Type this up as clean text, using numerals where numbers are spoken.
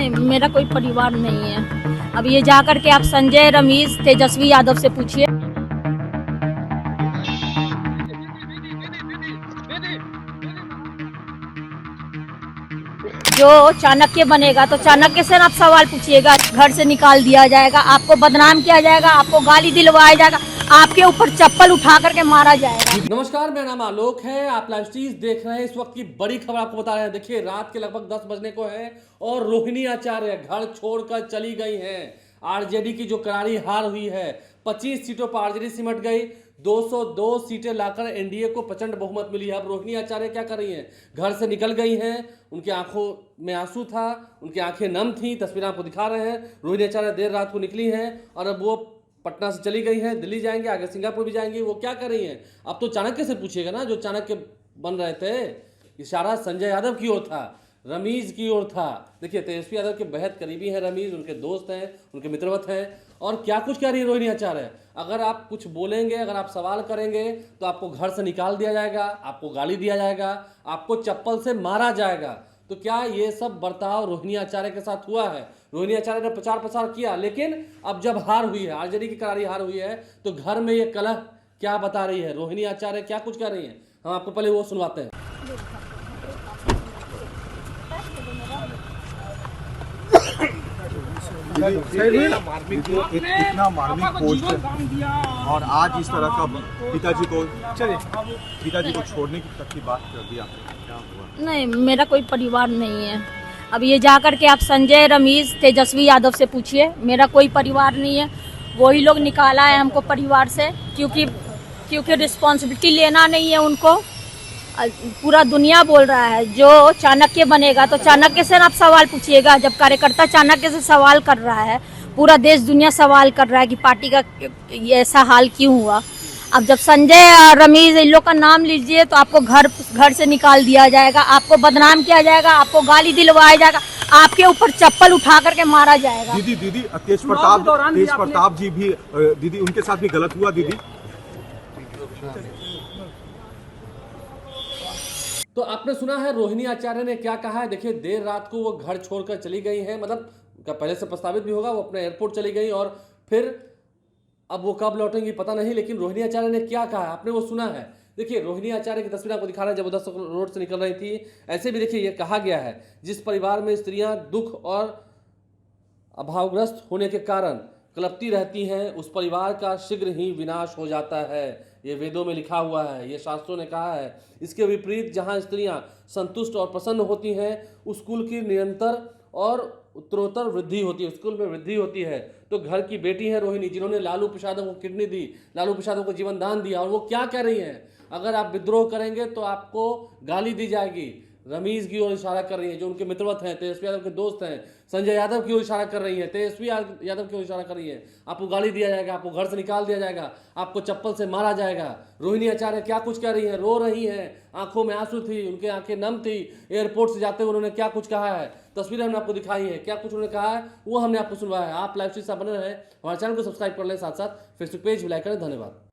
नहीं, मेरा कोई परिवार नहीं है। अब ये जाकर के आप संजय, रमेश, तेजस्वी यादव से पूछिए। जो चाणक्य बनेगा तो चाणक्य से आप सवाल पूछिएगा। घर से निकाल दिया जाएगा, आपको बदनाम किया जाएगा, आपको गाली दिलवाया जाएगा, आपके ऊपर चप्पल उठा करके मारा जाएगा। नमस्कार, मेरा नाम आलोक है। आप लाइव स्ट्रीम देख रहे हैं। इस वक्त की बड़ी खबर आपको बता रहे हैं। देखिए, रात के लगभग 10 बजने को है और रोहिणी आचार्य घर छोड़कर चली गई हैं। आरजेडी की जो करारी हार हुई है, 25 सीटों पर आरजेडी सिमट गई। 202 सीटें लाकर एनडीए को प्रचंड बहुमत मिली है। अब रोहिणी आचार्य क्या कर रही हैं? घर से निकल गई हैं। उनकी आंखों में आंसू था, उनकी आंखें नम थी। तस्वीरें आपको दिखा रहे हैं। रोहिणी आचार्य देर रात को निकली हैं और अब वो पटना से चली गई हैं, दिल्ली जाएंगे, आगे सिंगापुर भी जाएंगी। वो क्या कर रही हैं? अब तो चाणक्य से पूछिएगा ना, जो चाणक्य बन रहे थे। इशारा संजय यादव की ओर था, रमीज की ओर था। देखिए, तेजस्वी यादव के बेहद करीबी हैं रमीज, उनके दोस्त हैं, उनके मित्रवत हैं। और क्या कुछ कह रही है रोहिणी आचार्य? अगर आप कुछ बोलेंगे, अगर आप सवाल करेंगे तो आपको घर से निकाल दिया जाएगा, आपको गाली दिया जाएगा, आपको चप्पल से मारा जाएगा। तो क्या ये सब बर्ताव रोहिणी आचार्य के साथ हुआ है? रोहिणी आचार्य ने प्रचार प्रसार किया, लेकिन अब जब हार हुई है, आरजेडी की करारी हार हुई है, तो घर में ये कलह क्या बता रही है? रोहिणी आचार्य क्या कुछ कर रही हैं? हम आपको पहले वो सुनवाते हैं। इतना मार्मिक पोस्ट और आज इस तरह का पिताजी को छोड़ने की तक की बात कर दिया, क्या हुआ? नहीं, मेरा कोई परिवार नहीं है। अब ये जाकर के आप संजय, रमेश, तेजस्वी यादव से पूछिए। मेरा कोई परिवार नहीं है। वही लोग निकाला है हमको परिवार से, क्योंकि रिस्पॉन्सिबिलिटी लेना नहीं है उनको। पूरा दुनिया बोल रहा है जो चाणक्य बनेगा तो चाणक्य से आप सवाल पूछिएगा। जब कार्यकर्ता चाणक्य से सवाल कर रहा है, पूरा देश दुनिया सवाल कर रहा है कि पार्टी का ये ऐसा हाल क्यों हुआ। अब जब संजय और रमीज इन लोग का नाम लीजिए तो आपको घर से निकाल दिया जाएगा, आपको बदनाम किया जाएगा, आपको गाली दिलवाया जाएगा, आपके ऊपर चप्पल उठा करके मारा जाएगा। दीदी तेज प्रताप जी भी दीदी उनके साथ भी गलत हुआ दीदी। तो आपने सुना है रोहिणी आचार्य ने क्या कहा है। देखिए, देर रात को वो घर छोड़कर चली गई हैं, मतलब पहले से प्रस्तावित भी होगा, वो अपने एयरपोर्ट चली गई और फिर अब वो कब लौटेंगी पता नहीं। लेकिन रोहिणी आचार्य ने क्या कहा है आपने वो सुना है। देखिए, रोहिणी आचार्य की तस्वीर आपको दिखा रहे हैं जब वो 10 रोड से निकल रही थी। ऐसे भी देखिए, ये कहा गया है जिस परिवार में स्त्रियां दुख और अभावग्रस्त होने के कारण कलपती रहती हैं, उस परिवार का शीघ्र ही विनाश हो जाता है। ये वेदों में लिखा हुआ है, ये शास्त्रों ने कहा है। इसके विपरीत जहाँ स्त्रियां संतुष्ट और प्रसन्न होती हैं, उस कुल की निरंतर और उत्तरोत्तर वृद्धि होती है, स्कूल में वृद्धि होती है। तो घर की बेटी है रोहिणी, जिन्होंने लालू प्रसाद को किडनी दी, लालू प्रसाद को जीवन दान दिया। और वो क्या कह रही हैं? अगर आप विद्रोह करेंगे तो आपको गाली दी जाएगी। रमीज की ओर इशारा कर रही है, जो उनके मित्रवत हैं, तेजस्वी यादव के दोस्त हैं। संजय यादव की ओर इशारा कर रही है, तेजस्वी यादव की ओर इशारा कर रही है। आपको गाली दिया जाएगा, आपको घर से निकाल दिया जाएगा, आपको चप्पल से मारा जाएगा। रोहिणी आचार्य क्या कुछ कह रही हैं? रो रही हैं, आंखों में आंसू थी, उनकी आंखें नम थी। एयरपोर्ट से जाते हुए उन्होंने क्या कुछ कहा है, तस्वीरें हमने आपको दिखाई है। क्या कुछ उन्होंने कहा है वो हमने आपको सुनवाया है। आप लाइव स्ट्रीम से बने रहें, हमारे चैनल को सब्सक्राइब कर लें, साथ साथ फेसबुक पेज भी लाइक करें। धन्यवाद।